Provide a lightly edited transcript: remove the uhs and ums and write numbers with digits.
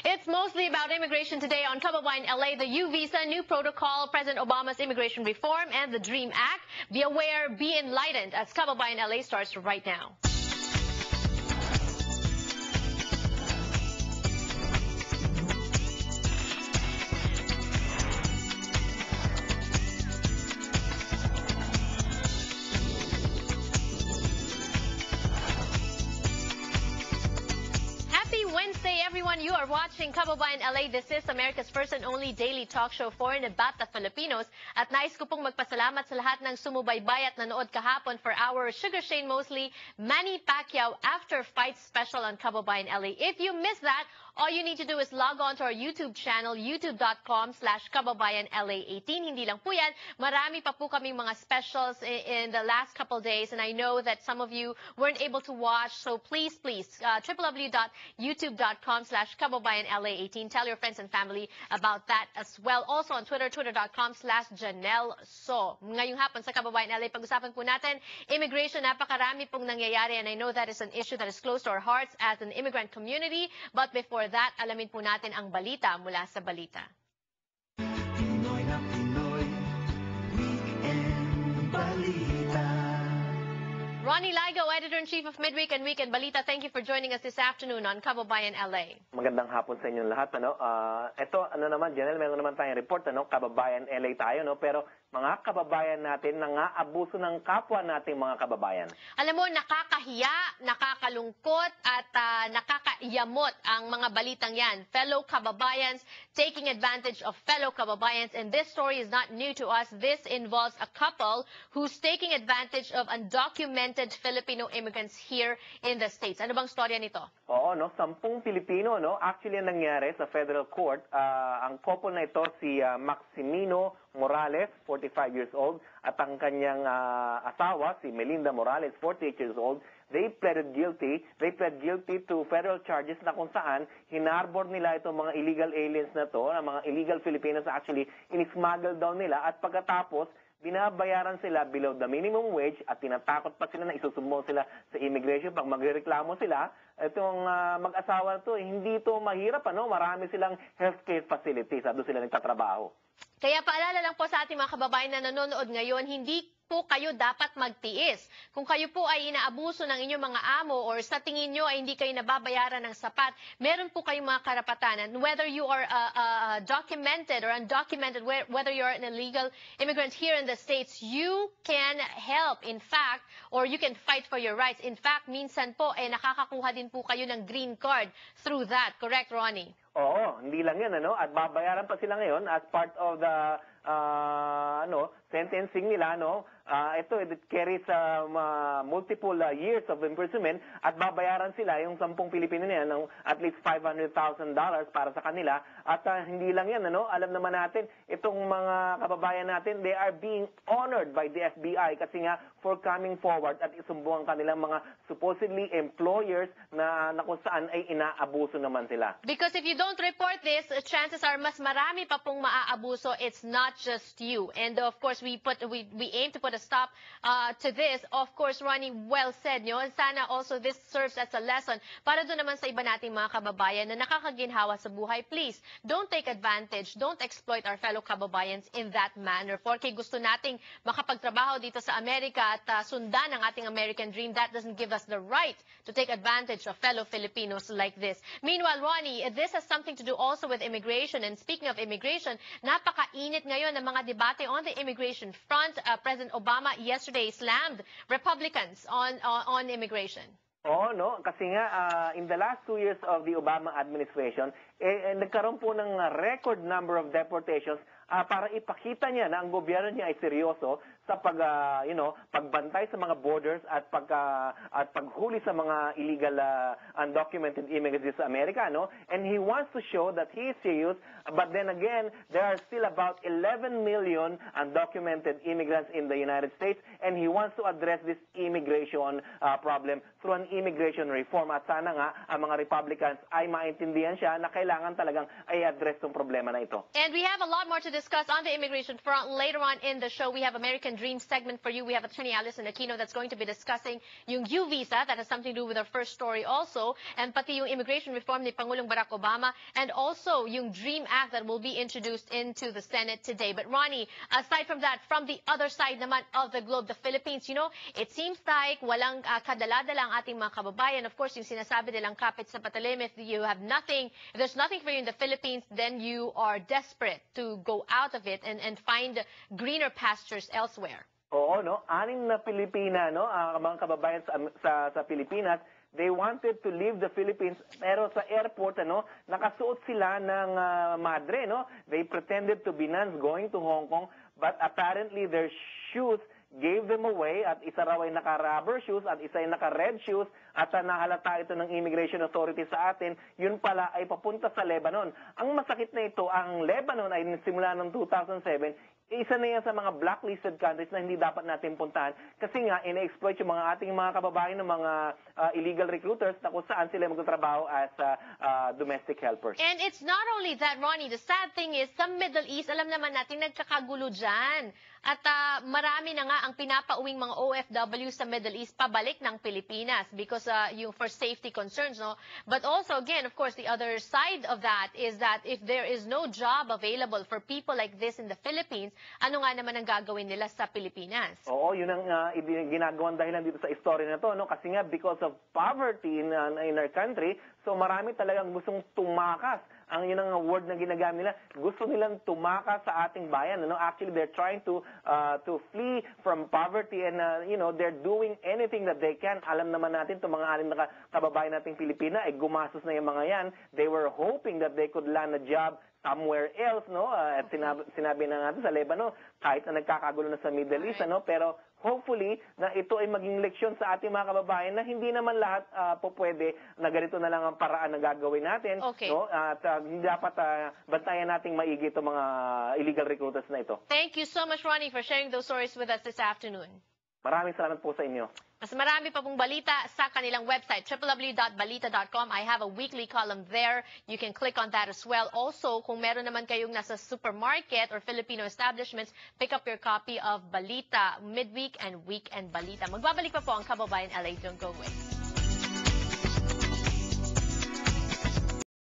It's mostly about immigration today on Kababayan LA, the U visa, new protocol, President Obama's immigration reform, and the DREAM Act. Be aware, be enlightened as Kababayan LA starts right now. Wednesday, everyone. You are watching Kababayan LA. This is America's first and only daily talk show for and about the Filipinos. At nais ko pong magpasalamat sa lahat ng sumubaybay at nanood kahapon for our Sugar Shane Mosley, Manny Pacquiao after fight special on Kababayan LA. If you missed that, all you need to do is log on to our YouTube channel, youtube.com/kababayanla18. Hindi lang po yan. Marami pa po kaming mga specials in the last couple days. And I know that some of you weren't able to watch. So please, www.youtube.com/kababayanla18. Tell your friends and family about that as well. Also on Twitter, twitter.com/Janelle So. Ngayong hapon sa Kababayan LA, pag-usapan po natin immigration. Napakarami pong nangyayari. And I know that is an issue that is close to our hearts as an immigrant community. But before that, alamin po natin ang balita mula sa balita. Pinoy na Pinoy, Weekend Balita. Ronnie Ligo, Editor-in-Chief of Midweek and Weekend Balita, thank you for joining us this afternoon on Kababayan LA. Magandang hapon sa inyong lahat. Ito, naman, Janelle, meron naman tayong report, Kababayan LA tayo, pero mga kababayan natin nang-aabuso ng kapwa nating mga kababayan. Alam mo, nakakahiya, nakakalungkot, at nakakaiyamot ang mga balitang yan. Fellow kababayans taking advantage of fellow kababayans, and this story is not new to us. This involves a couple who's taking advantage of undocumented Filipino immigrants here in the States. Ano bang storya nito? Oo, 10 Pilipino, Actually, ang nangyari sa federal court, ang couple na ito, si Maximino Morales, 45 years old, at ang kanyang asawa, si Melinda Morales, 48 years old, they pled guilty to federal charges na kung saan hinarbor nila itong mga illegal aliens na to, mga illegal Filipinos na actually inismuggle daw nila, at pagkatapos binabayaran sila below the minimum wage at tinatakot pa sila na isusumbong sila sa immigration pag magreklamo sila. Itong mag-asawa to, hindi to mahirap, marami silang healthcare facilities at doon sila nagtatrabaho. Kaya paalala lang po sa ating mga kababayan na nanonood ngayon, hindi po kayo dapat magtiis. Kung kayo po ay inaabuso ng inyong mga amo or sa tingin nyo ay hindi kayo nababayaran ng sapat, meron po kayong mga karapatan. And whether you are documented or undocumented, whether you are an illegal immigrant here in the States, you can help, in fact, or you can fight for your rights. In fact, minsan po ay nakakakuha din po kayo ng green card through that. Correct, Ronnie? Oo, hindi lang yan, at babayaran pa sila ngayon as part of the sentencing nila, ito, it carries multiple years of imprisonment at babayaran sila yung 10 Pilipino niya ng at least $500,000 para sa kanila. At hindi lang yan, alam naman natin, itong mga kababayan natin, they are being honored by the FBI kasi nga for coming forward at isumbong ang kanilang mga supposedly employers na kung saan ay inaabuso naman sila. Because if you don't report this, chances are mas marami pa pong maaabuso. It's not just you. And of course, we aim to put a stop to this. Of course, Ronnie, well said, sana also this serves as a lesson para doon naman sa iba nating mga kababayan na nakakaginhawa sa buhay. Please, don't take advantage, don't exploit our fellow kababayans in that manner. Porque gusto nating makapagtrabaho dito sa Amerika at sundan ang ating American dream. That doesn't give us the right to take advantage of fellow Filipinos like this. Meanwhile, Ronnie, this has something to do also with immigration. And speaking of immigration, napakainit ngayon ng mga debate on the immigration front. President Obama yesterday slammed Republicans on immigration. Oo, kasi nga in the last 2 years of the Obama administration, nagkaroon po ng record number of deportations para ipakita niya na ang gobyerno niya ay seryoso sa pagbantay sa mga borders at paghuli sa mga illegal undocumented immigrants sa Amerika, And he wants to show that he is serious, but then again, there are still about 11 million undocumented immigrants in the United States, and he wants to address this immigration problem through an immigration reform. At sana nga ang mga Republicans ay maintindihan siya na kailangan talagang ay address tong problema na ito. And we have a lot more to discuss discuss on the immigration front. Later on in the show, we have American Dream segment for you. We have Attorney Alison Aquino that's going to be discussing yung U visa. That has something to do with our first story also. And pati yung immigration reform ni Pangulong Barack Obama. And also yung DREAM Act that will be introduced into the Senate today. But Ronnie, aside from that, from the other side naman of the globe, the Philippines, you know, it seems like walang kadala-dala ang ating mga kababayan. Of course, yung sinasabi nilang kapit sa patalim, if you have nothing, if there's nothing for you in the Philippines, then you are desperate to go out of it and find greener pastures elsewhere. Oo, no? 6 na Pilipina, no? Mga kababayan sa Pilipinas, they wanted to leave the Philippines, pero sa airport, ano, nakasuot sila ng madre, no? They pretended to be nuns going to Hong Kong, but apparently their shoes gave them away, at isa raw ay naka-rubber shoes at isa ay naka-red shoes, at nahalata ito ng immigration authority sa atin, yun pala ay papunta sa Lebanon. Ang masakit na ito, ang Lebanon ay simula noong 2007, isa na yan sa mga blacklisted countries na hindi dapat natin puntahan kasi nga ina-exploit yung mga ating mga kababayan ng mga illegal recruiters na kung saan sila magtatrabaho as domestic helpers. And it's not only that, Ronnie. The sad thing is, sa Middle East, alam naman natin, nagkakagulo dyan. At marami na nga ang pinapauwing mga OFW sa Middle East pabalik ng Pilipinas because yung for safety concerns, no? But also, again, of course, the other side of that is that if there is no job available for people like this in the Philippines, ano nga naman ang gagawin nila sa Pilipinas? Oo, yun ang ginagawang dahilan dito sa story na to, no? Kasi nga, because of poverty in our country, so marami talagang gustong tumakas. Ang yun ang word na ginagamit nila, gusto nilang tumakas sa ating bayan. No? Actually, they're trying to flee from poverty and, you know, they're doing anything that they can. Alam naman natin, itong mga alim na kababayan nating Pilipina, ay gumastos na yung mga yan. They were hoping that they could land a job somewhere else, no? At sinabi na natin sa Lebanon, kahit na nagkakagulo na sa Middle East, ano? Pero hopefully na ito ay maging leksyon sa ating mga kababayan na hindi naman lahat po pwede na ganito na lang ang paraan na gagawin natin. Okay. No? At dapat bantayan nating maigi itong mga illegal recruiters na ito. Thank you so much, Ronnie, for sharing those stories with us this afternoon. Maraming salamat po sa inyo. Mas marami pa pong balita sa kanilang website, www.balita.com. I have a weekly column there. You can click on that as well. Also, kung meron naman kayong nasa supermarket or Filipino establishments, pick up your copy of Balita, Midweek and Weekend Balita. Magbabalik pa po ang Kababayan LA. Don't go away.